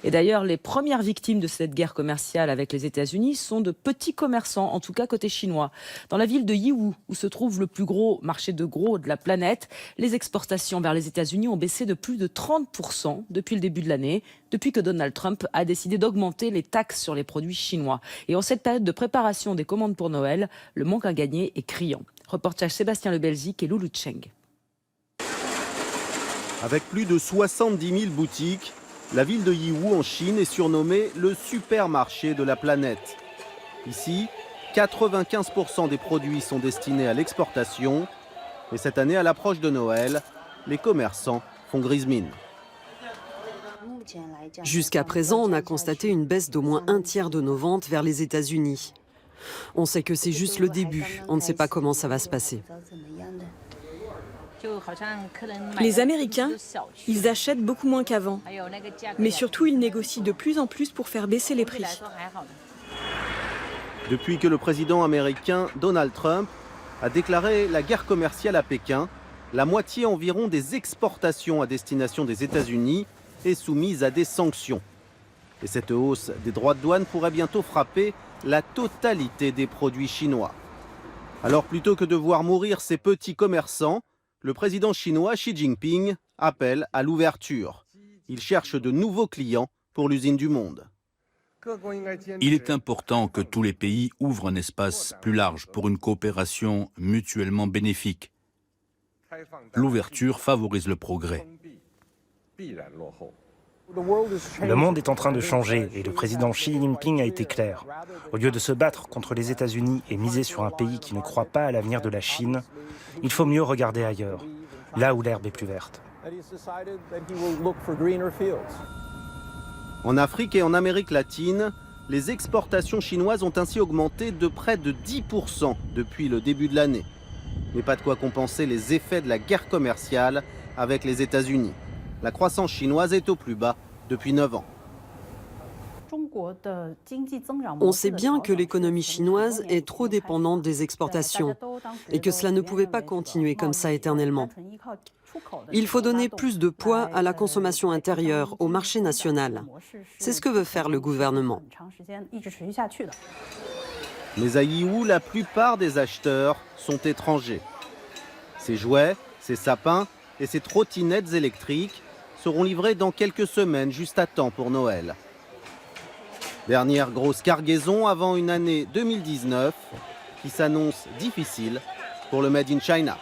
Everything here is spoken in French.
Et d'ailleurs, les premières victimes de cette guerre commerciale avec les États-Unis sont de petits commerçants, en tout cas côté chinois. Dans la ville de Yiwu, où se trouve le plus gros marché de gros de la planète, les exportations vers les États-Unis ont baissé de plus de 30% depuis le début de l'année, depuis que Donald Trump a décidé d'augmenter les taxes sur les produits chinois. Et en cette période de préparation des commandes pour Noël, le manque à gagner est criant. Reportage Sébastien Lebelzik et Loulou Cheng. Avec plus de 70 000 boutiques, la ville de Yiwu en Chine est surnommée le supermarché de la planète. Ici, 95% des produits sont destinés à l'exportation. Et cette année, à l'approche de Noël, les commerçants font grise mine. Jusqu'à présent, on a constaté une baisse d'au moins un tiers de nos ventes vers les États-Unis. On sait que c'est juste le début, on ne sait pas comment ça va se passer. Les Américains, ils achètent beaucoup moins qu'avant. Mais surtout, ils négocient de plus en plus pour faire baisser les prix. Depuis que le président américain Donald Trump a déclaré la guerre commerciale à Pékin, la moitié environ des exportations à destination des États-Unis est soumise à des sanctions. Et cette hausse des droits de douane pourrait bientôt frapper la totalité des produits chinois. Alors plutôt que de voir mourir ces petits commerçants, le président chinois Xi Jinping appelle à l'ouverture. Il cherche de nouveaux clients pour l'usine du monde. Il est important que tous les pays ouvrent un espace plus large pour une coopération mutuellement bénéfique. L'ouverture favorise le progrès. Le monde est en train de changer et le président Xi Jinping a été clair. Au lieu de se battre contre les États-Unis et miser sur un pays qui ne croit pas à l'avenir de la Chine, il faut mieux regarder ailleurs, là où l'herbe est plus verte. En Afrique et en Amérique latine, les exportations chinoises ont ainsi augmenté de près de 10% depuis le début de l'année. Mais pas de quoi compenser les effets de la guerre commerciale avec les États-Unis. La croissance chinoise est au plus bas depuis 9 ans. On sait bien que l'économie chinoise est trop dépendante des exportations et que cela ne pouvait pas continuer comme ça éternellement. Il faut donner plus de poids à la consommation intérieure, au marché national. C'est ce que veut faire le gouvernement. Mais à Yiwu, la plupart des acheteurs sont étrangers. Ces jouets, ces sapins et ces trottinettes électriques seront livrés dans quelques semaines, juste à temps pour Noël. Dernière grosse cargaison avant une année 2019 qui s'annonce difficile pour le Made in China.